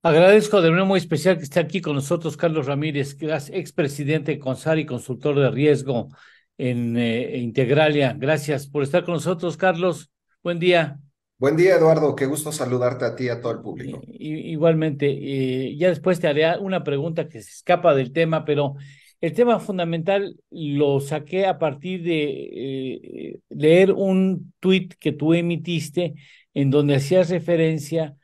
Agradezco de manera muy especial que esté aquí con nosotros Carlos Ramírez, que es expresidente de CONSAR y consultor de riesgo en Integralia. Gracias por estar con nosotros, Carlos. Buen día. Buen día, Eduardo. Qué gusto saludarte a ti y a todo el público. Igualmente, ya después te haré una pregunta que se escapa del tema, pero el tema fundamental lo saqué a partir de leer un tuit que tú emitiste en donde hacías referencia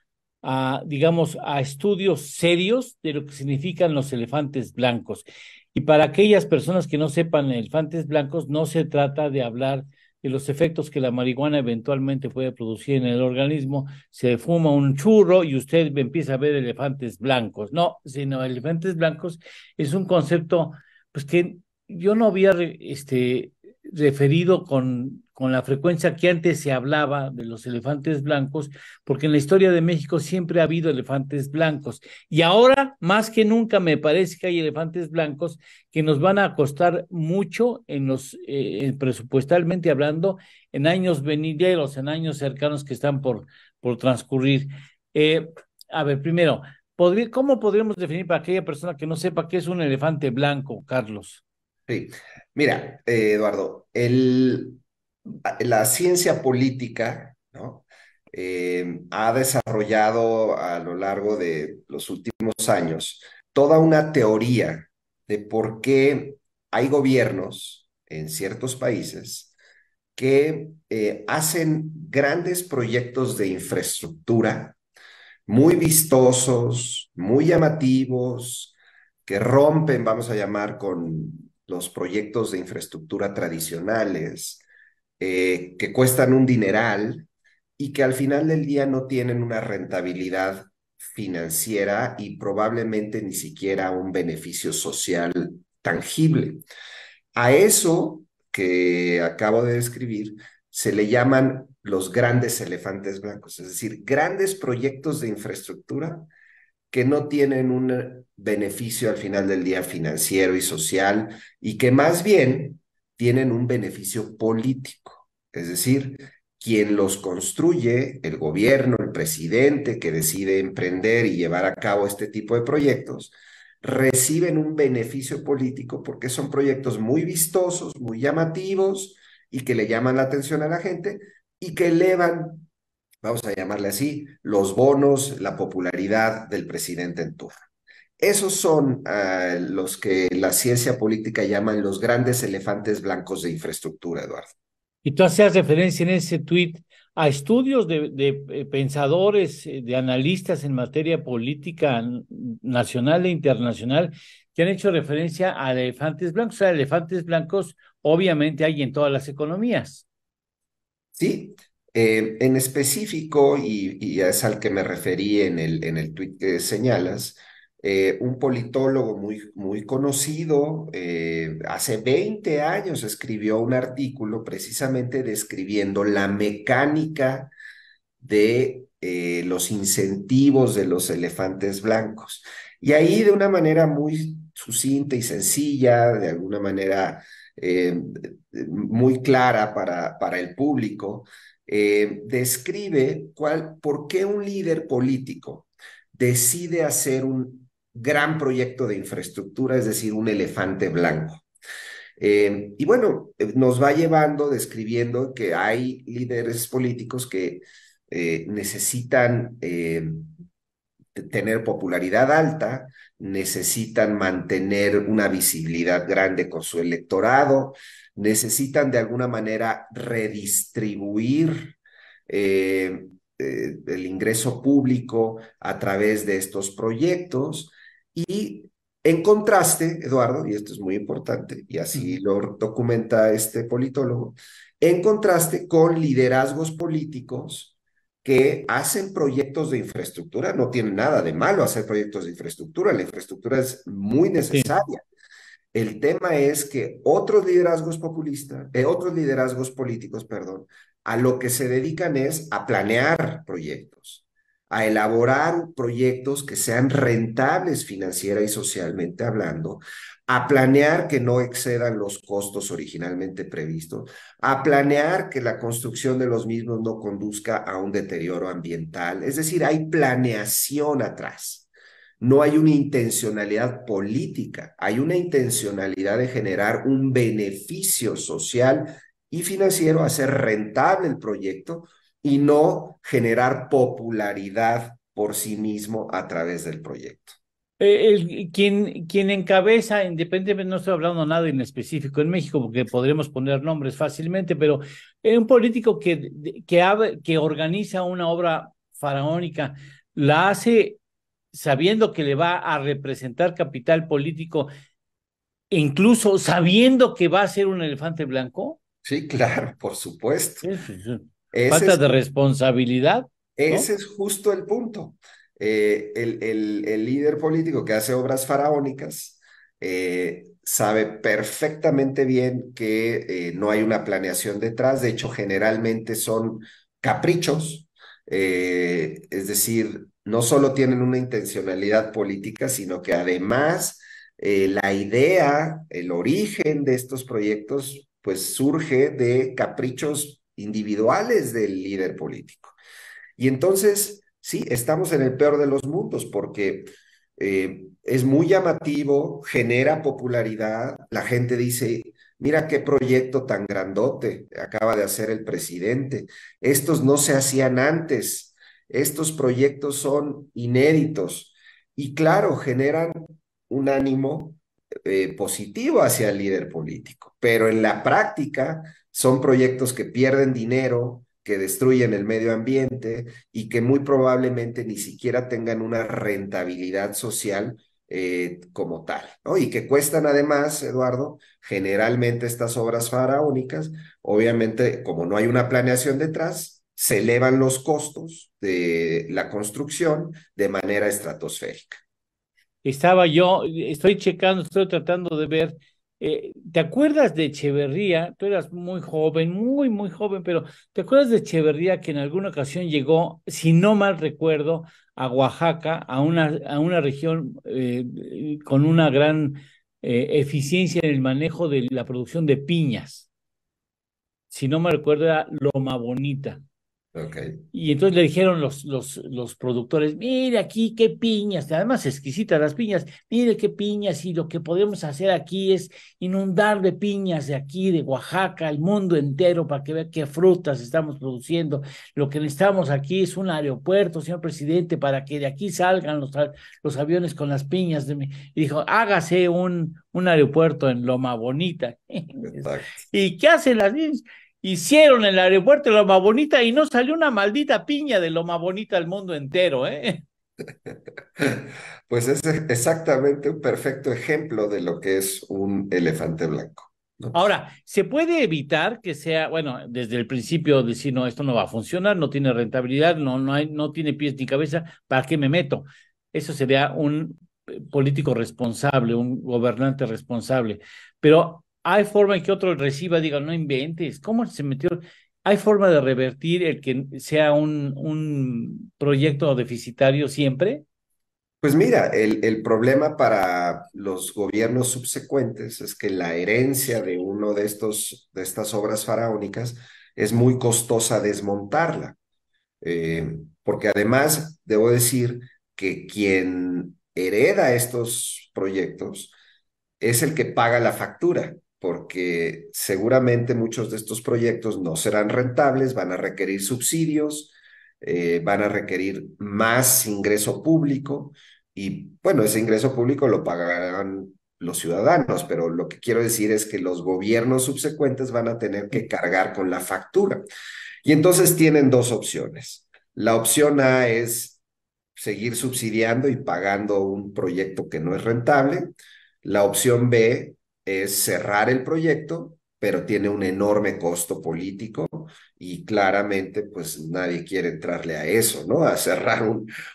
a, digamos, a estudios serios de lo que significan los elefantes blancos. Y para aquellas personas que no sepan elefantes blancos, no se trata de hablar de los efectos que la marihuana eventualmente puede producir en el organismo. Se fuma un churro y usted empieza a ver elefantes blancos. No, sino elefantes blancos es un concepto pues que yo no había referido con la frecuencia que antes se hablaba de los elefantes blancos, porque en la historia de México siempre ha habido elefantes blancos. Y ahora, más que nunca, me parece que hay elefantes blancos que nos van a costar mucho presupuestalmente hablando, en años venideros, en años cercanos que están por transcurrir. Eh, a ver, primero, ¿cómo podríamos definir para aquella persona que no sepa qué es un elefante blanco, Carlos? Sí. Mira, Eduardo, la ciencia política, ¿no? Ha desarrollado a lo largo de los últimos años toda una teoría de por qué hay gobiernos en ciertos países que hacen grandes proyectos de infraestructura muy vistosos, muy llamativos, que rompen, vamos a llamar, con los proyectos de infraestructura tradicionales, que cuestan un dineral y que al final del día no tienen una rentabilidad financiera y probablemente ni siquiera un beneficio social tangible. A eso que acabo de describir se le llaman los grandes elefantes blancos, es decir, grandes proyectos de infraestructura que no tienen un beneficio al final del día financiero y social y que más bien tienen un beneficio político. Es decir, quien los construye, el gobierno, el presidente que decide emprender y llevar a cabo este tipo de proyectos, reciben un beneficio político porque son proyectos muy vistosos, muy llamativos y que le llaman la atención a la gente y que elevan, vamos a llamarle así, los bonos, la popularidad del presidente en turno. Esos son los que la ciencia política llaman los grandes elefantes blancos de infraestructura, Eduardo. Y tú hacías referencia en ese tuit a estudios de pensadores, de analistas en materia política nacional e internacional que han hecho referencia a elefantes blancos. O sea, elefantes blancos obviamente hay en todas las economías. Sí, en específico, y es al que me referí en el tuit que señalas, un politólogo muy conocido, hace 20 años escribió un artículo precisamente describiendo la mecánica de los incentivos de los elefantes blancos. Y ahí de una manera muy sucinta y sencilla, de alguna manera muy clara para el público, describe por qué un líder político decide hacer un gran proyecto de infraestructura, es decir, un elefante blanco. Y bueno, nos va llevando describiendo que hay líderes políticos que necesitan tener popularidad alta, necesitan mantener una visibilidad grande con su electorado, necesitan de alguna manera redistribuir el ingreso público a través de estos proyectos y en contraste, Eduardo, y esto es muy importante, y así Ujú. lo documenta este politólogo, en contraste con liderazgos políticos que hacen proyectos de infraestructura, no tiene nada de malo hacer proyectos de infraestructura, la infraestructura es muy Sí. necesaria. El tema es que otros liderazgos populistas, otros liderazgos políticos, perdón, a lo que se dedican es a planear proyectos, a elaborar proyectos que sean rentables financiera y socialmente hablando, a planear que no excedan los costos originalmente previstos, a planear que la construcción de los mismos no conduzca a un deterioro ambiental. Es decir, hay planeación atrás. no hay una intencionalidad política, hay una intencionalidad de generar un beneficio social y financiero, hacer rentable el proyecto y no generar popularidad por sí mismo a través del proyecto. Quien encabeza, independientemente, no estoy hablando nada en específico en México, porque podremos poner nombres fácilmente, pero un político que organiza una obra faraónica, la hace sabiendo que le va a representar capital político, e incluso sabiendo que va a ser un elefante blanco. Sí, claro, por supuesto. Es Ese falta es de responsabilidad, ¿no? Ese es justo el punto. El líder político que hace obras faraónicas sabe perfectamente bien que no hay una planeación detrás. De hecho, generalmente son caprichos. Es decir, no solo tienen una intencionalidad política, sino que además la idea, el origen de estos proyectos, pues surge de caprichos individuales del líder político. Y entonces, sí, estamos en el peor de los mundos porque es muy llamativo, genera popularidad, la gente dice, mira qué proyecto tan grandote acaba de hacer el presidente, estos no se hacían antes, estos proyectos son inéditos y claro, generan un ánimo positivo hacia el líder político, pero en la práctica son proyectos que pierden dinero, que destruyen el medio ambiente y que muy probablemente ni siquiera tengan una rentabilidad social como tal, ¿no? Y que cuestan además, Eduardo, generalmente estas obras faraónicas, obviamente como no hay una planeación detrás, se elevan los costos de la construcción de manera estratosférica. Estoy checando, estoy tratando de ver, ¿te acuerdas de Echeverría? Tú eras muy joven, muy, muy joven, pero ¿te acuerdas de Echeverría que en alguna ocasión llegó, si no mal recuerdo, a Oaxaca, a una región con una gran eficiencia en el manejo de la producción de piñas? Si no me recuerdo, era Loma Bonita. Ok. Y entonces le dijeron los productores, mire aquí qué piñas, además exquisitas las piñas, mire qué piñas y lo que podemos hacer aquí es inundar de piñas de aquí, de Oaxaca, al mundo entero para que vea qué frutas estamos produciendo. Lo que necesitamos aquí es un aeropuerto, señor presidente, para que de aquí salgan los aviones con las piñas. Y dijo, hágase un aeropuerto en Loma Bonita. Exacto. ¿Y qué hacen las niñas? Hicieron el aeropuerto de Loma Bonita y no salió una maldita piña de Loma Bonita al mundo entero, ¿eh? Pues es exactamente un perfecto ejemplo de lo que es un elefante blanco, ¿no? Ahora, se puede evitar que sea, bueno, desde el principio decir, no, esto no va a funcionar, no tiene rentabilidad, no tiene pies ni cabeza, ¿para qué me meto? Eso sería un político responsable, un gobernante responsable. Pero hay forma en que otro reciba, diga, no inventes, ¿cómo se metió? ¿Hay forma de revertir el que sea un proyecto deficitario siempre? Pues mira, el problema para los gobiernos subsecuentes es que la herencia de uno de estas obras faraónicas es muy costosa desmontarla. Porque además debo decir que quien hereda estos proyectos es el que paga la factura, porque seguramente muchos de estos proyectos no serán rentables, van a requerir subsidios, van a requerir más ingreso público y bueno, ese ingreso público lo pagarán los ciudadanos, pero lo que quiero decir es que los gobiernos subsecuentes van a tener que cargar con la factura. Y entonces tienen dos opciones. La opción A es seguir subsidiando y pagando un proyecto que no es rentable. La opción B es cerrar el proyecto, pero tiene un enorme costo político y claramente pues nadie quiere entrarle a eso, ¿no? A cerrar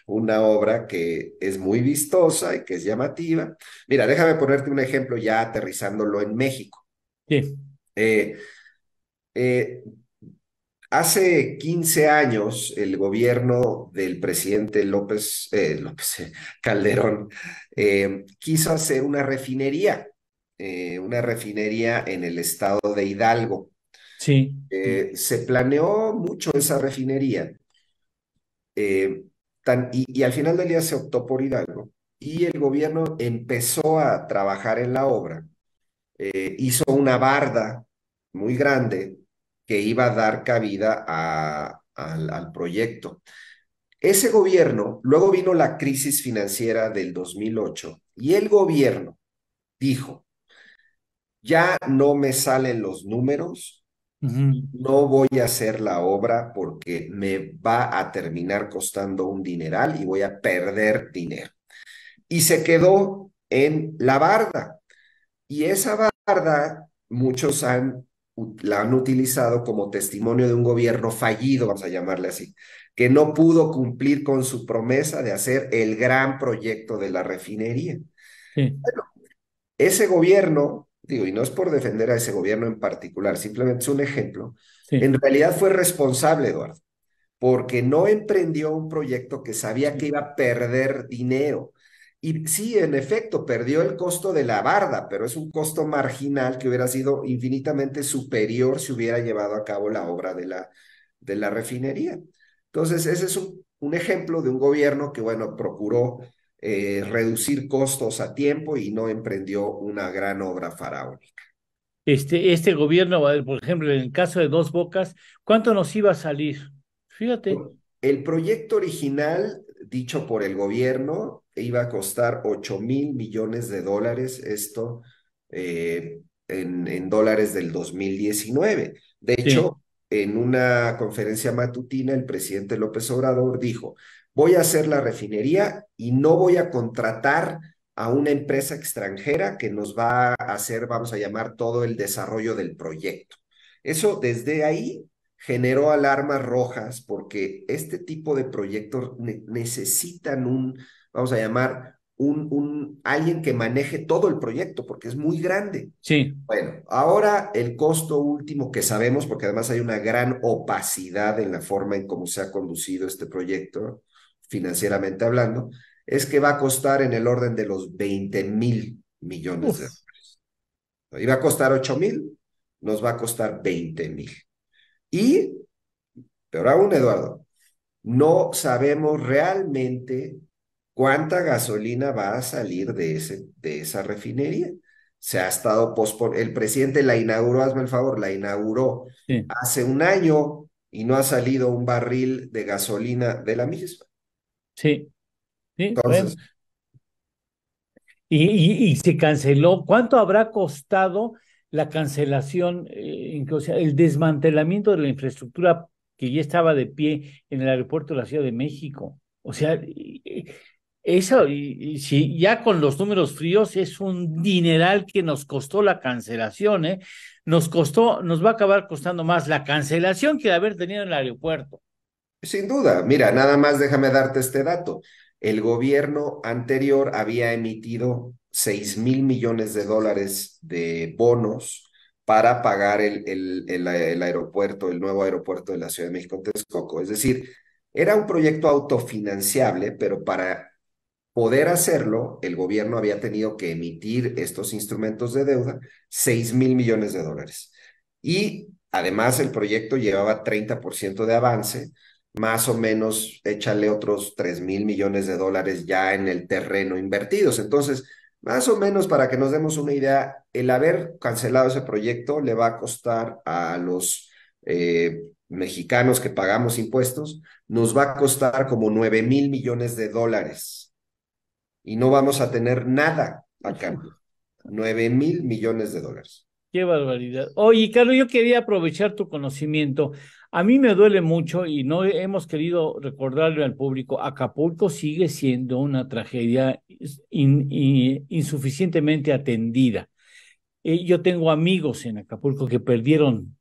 una obra que es muy vistosa y que es llamativa. Mira, déjame ponerte un ejemplo ya aterrizándolo en México. Sí, Eh, eh, Hace 15 años, el gobierno del presidente Calderón quiso hacer una refinería en el estado de Hidalgo. sí. Se planeó mucho esa refinería y al final del día se optó por Hidalgo. y el gobierno empezó a trabajar en la obra. Hizo una barda muy grande que iba a dar cabida al proyecto. Ese gobierno, luego vino la crisis financiera del 2008 y el gobierno dijo, ya no me salen los números, Ujú. no voy a hacer la obra porque me va a terminar costando un dineral y voy a perder dinero. Y se quedó en la barda. Y esa barda, muchos la han utilizado como testimonio de un gobierno fallido, vamos a llamarle así, que no pudo cumplir con su promesa de hacer el gran proyecto de la refinería. Sí, Ese gobierno, digo, y no es por defender a ese gobierno en particular, simplemente es un ejemplo, sí, en realidad fue responsable, Eduardo, porque no emprendió un proyecto que sabía que sí, iba a perder dinero. Y sí, en efecto, perdió el costo de la barda, pero es un costo marginal que hubiera sido infinitamente superior si hubiera llevado a cabo la obra de la refinería. Entonces, ese es un ejemplo de un gobierno que, bueno, procuró reducir costos a tiempo y no emprendió una gran obra faraónica. este gobierno, a ver, por ejemplo, en el caso de Dos Bocas, ¿cuánto nos iba a salir? Fíjate, El proyecto original, dicho por el gobierno, iba a costar 8.000 millones de dólares, esto en dólares del 2019. De sí, hecho, en una conferencia matutina, el presidente López Obrador dijo, voy a hacer la refinería y no voy a contratar a una empresa extranjera que nos va a hacer, vamos a llamar, todo el desarrollo del proyecto. Eso desde ahí generó alarmas rojas porque este tipo de proyectos necesitan vamos a llamar, alguien que maneje todo el proyecto porque es muy grande. sí, Bueno, ahora el costo último que sabemos, porque además hay una gran opacidad en la forma en cómo se ha conducido este proyecto, financieramente hablando, es que va a costar en el orden de los 20.000 millones de uf, dólares. Iba a costar 8.000, nos va a costar 20.000. Y pero aún, Eduardo, no sabemos realmente cuánta gasolina va a salir de esa refinería. Se ha estado posponiendo. El presidente la inauguró, hazme el favor, la inauguró sí, hace un año y no ha salido un barril de gasolina de la misma. sí, sí, bueno. Entonces, Y se canceló. ¿Cuánto habrá costado la cancelación, o sea, el desmantelamiento de la infraestructura que ya estaba de pie en el aeropuerto de la Ciudad de México? O sea, eso, y si ya con los números fríos, es un dineral que nos costó la cancelación, ¿eh? Nos va a acabar costando más la cancelación que haber tenido en el aeropuerto. sin duda, mira, nada más déjame darte este dato. El gobierno anterior había emitido 6.000 millones de dólares de bonos para pagar el aeropuerto, el nuevo aeropuerto de la Ciudad de México en Texcoco. Es decir, era un proyecto autofinanciable, pero para poder hacerlo, el gobierno había tenido que emitir estos instrumentos de deuda, 6.000 millones de dólares. Y además el proyecto llevaba 30% de avance, más o menos échale otros 3.000 millones de dólares ya en el terreno invertidos. Entonces, más o menos para que nos demos una idea, el haber cancelado ese proyecto le va a costar a los mexicanos que pagamos impuestos, nos va a costar como 9.000 millones de dólares y no vamos a tener nada a Uf, cambio. 9.000 millones de dólares. qué barbaridad. Oye, Carlos, yo quería aprovechar tu conocimiento. A mí me duele mucho y no hemos querido recordarle al público, Acapulco sigue siendo una tragedia insuficientemente atendida. Yo tengo amigos en Acapulco que perdieron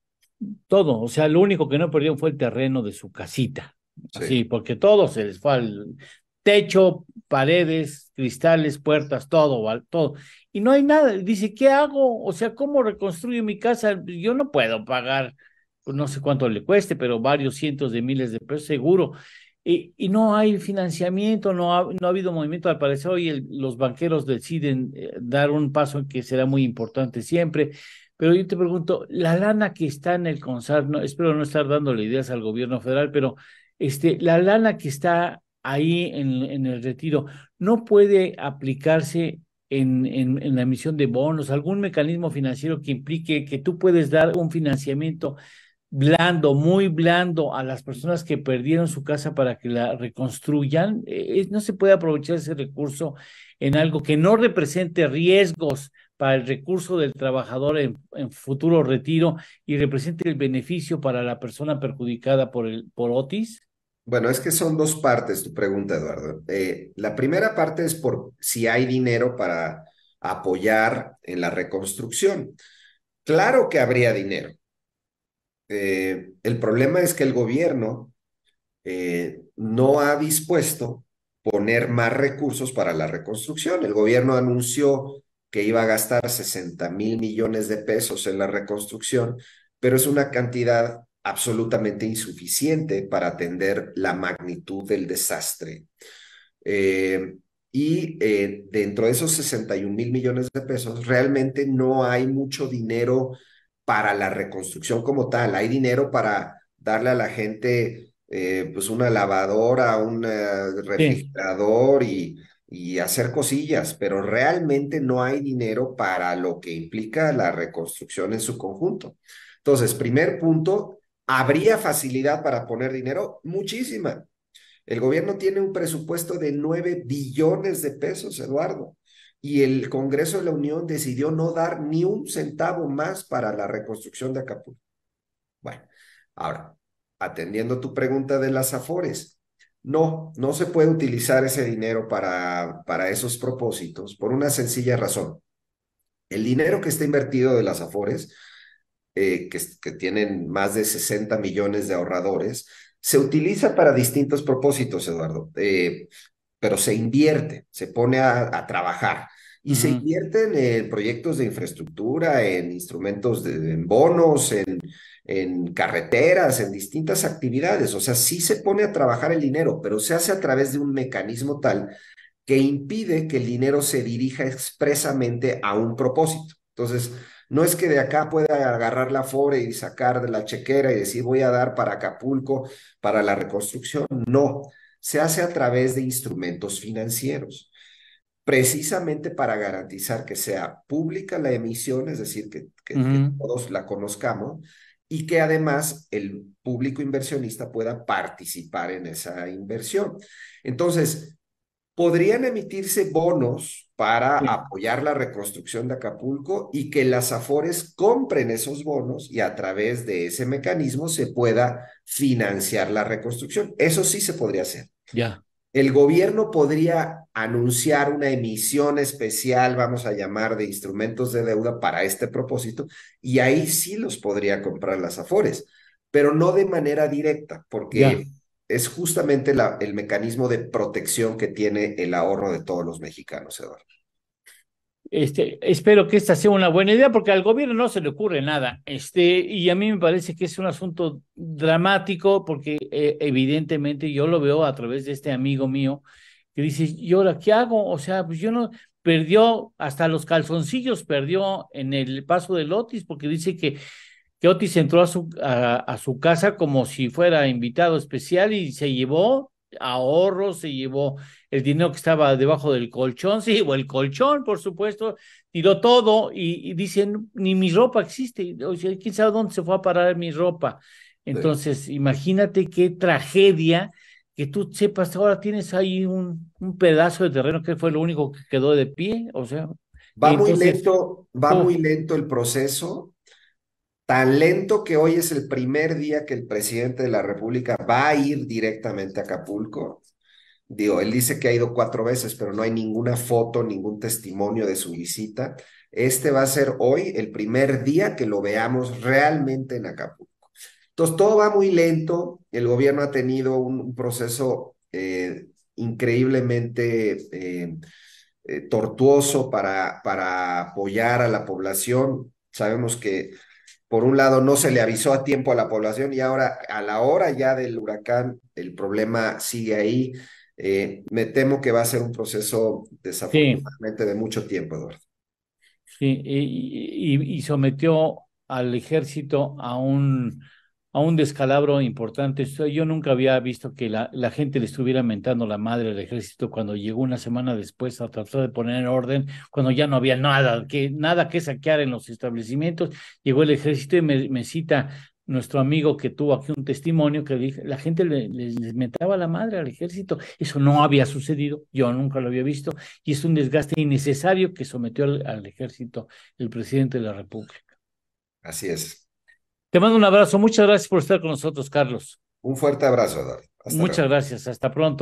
todo, o sea, lo único que no perdieron fue el terreno de su casita, así, Sí. porque todo se les fue al techo, paredes, cristales, puertas, todo, todo. Y no hay nada. Dice, ¿qué hago? O sea, ¿cómo reconstruyo mi casa? Yo no puedo pagar, pues no sé cuánto le cueste, pero varios cientos de miles de pesos seguro. Y no hay financiamiento, no ha habido movimiento. Al parecer, hoy los banqueros deciden dar un paso que será muy importante siempre. Pero yo te pregunto, la lana que está en el CONSAR, no, espero no estar dándole ideas al gobierno federal, pero la lana que está ahí en el retiro, ¿no puede aplicarse en la emisión de bonos, algún mecanismo financiero que implique que tú puedes dar un financiamiento blando, muy blando a las personas que perdieron su casa para que la reconstruyan? No se puede aprovechar ese recurso en algo que no represente riesgos para el recurso del trabajador en futuro retiro y represente el beneficio para la persona perjudicada por Otis. Bueno, es que son dos partes tu pregunta, Eduardo. La primera parte es por si hay dinero para apoyar en la reconstrucción. Claro que habría dinero. El problema es que el gobierno no ha dispuesto poner más recursos para la reconstrucción. El gobierno anunció que iba a gastar 60,000 millones de pesos en la reconstrucción, pero es una cantidad absolutamente insuficiente para atender la magnitud del desastre. Eh, Dentro de esos 61,000 millones de pesos, realmente no hay mucho dinero para la reconstrucción como tal. Hay dinero para darle a la gente pues una lavadora, un Sí, refrigerador y hacer cosillas, pero realmente no hay dinero para lo que implica la reconstrucción en su conjunto. Entonces, primer punto, ¿habría facilidad para poner dinero? Muchísima. El gobierno tiene un presupuesto de 9 billones de pesos, Eduardo, y el Congreso de la Unión decidió no dar ni un centavo más para la reconstrucción de Acapulco. Bueno, ahora, atendiendo tu pregunta de las Afores, no, no se puede utilizar ese dinero para esos propósitos por una sencilla razón. El dinero que está invertido de las Afores que tienen más de 60 millones de ahorradores, se utiliza para distintos propósitos, Eduardo, pero se invierte, se pone a trabajar y se ujú, invierte en proyectos de infraestructura, en instrumentos, en bonos, en carreteras, en distintas actividades. O sea, sí se pone a trabajar el dinero, pero se hace a través de un mecanismo tal que impide que el dinero se dirija expresamente a un propósito. Entonces, no es que de acá pueda agarrar la Afore y sacar de la chequera y decir voy a dar para Acapulco, para la reconstrucción. No, se hace a través de instrumentos financieros, precisamente para garantizar que sea pública la emisión, es decir, que ujú. todos la conozcamos y que además el público inversionista pueda participar en esa inversión. Entonces, podrían emitirse bonos para Sí, apoyar la reconstrucción de Acapulco y que las Afores compren esos bonos y a través de ese mecanismo se pueda financiar la reconstrucción. Eso sí se podría hacer. ya. El gobierno podría anunciar una emisión especial, vamos a llamar, de instrumentos de deuda para este propósito, y ahí sí los podría comprar las Afores, pero no de manera directa, Ya. porque es justamente el mecanismo de protección que tiene el ahorro de todos los mexicanos, Eduardo. Espero que esta sea una buena idea porque al gobierno no se le ocurre nada. Y a mí me parece que es un asunto dramático porque evidentemente yo lo veo a través de este amigo mío que dice, ¿y ahora qué hago? O sea, pues yo no, perdió hasta los calzoncillos, perdió en el paso del Otis porque dice que Otis entró a su casa como si fuera invitado especial y se llevó ahorros, se llevó el dinero que estaba debajo del colchón, se llevó el colchón, por supuesto, tiró todo y dicen, ni mi ropa existe, o sea, quién sabe dónde se fue a parar mi ropa. Sí. Entonces, imagínate qué tragedia que tú sepas, ahora tienes ahí un pedazo de terreno que fue lo único que quedó de pie, o sea, y entonces, Va uf, muy lento el proceso, tan lento que hoy es el primer día que el presidente de la República va a ir directamente a Acapulco. Digo, él dice que ha ido 4 veces, pero no hay ninguna foto, ningún testimonio de su visita. Este va a ser hoy el primer día que lo veamos realmente en Acapulco. Entonces, todo va muy lento. El gobierno ha tenido un proceso increíblemente tortuoso para apoyar a la población. Sabemos que, por un lado, no se le avisó a tiempo a la población y ahora, a la hora ya del huracán, el problema sigue ahí. Me temo que va a ser un proceso, sí. desafortunadamente, de mucho tiempo, Eduardo. Sí, y sometió al ejército a un a un descalabro importante. Yo nunca había visto que la gente le estuviera mentando la madre al ejército cuando llegó una semana después a tratar de poner en orden, cuando ya no había nada que saquear en los establecimientos. Llegó el ejército y me cita nuestro amigo que tuvo aquí un testimonio que la gente les mentaba la madre al ejército. Eso no había sucedido, yo nunca lo había visto, y es un desgaste innecesario que sometió al ejército el presidente de la República. Así es. Te mando un abrazo. Muchas gracias por estar con nosotros, Carlos. Un fuerte abrazo, Eduardo. Hasta Muchas luego. gracias. Hasta pronto.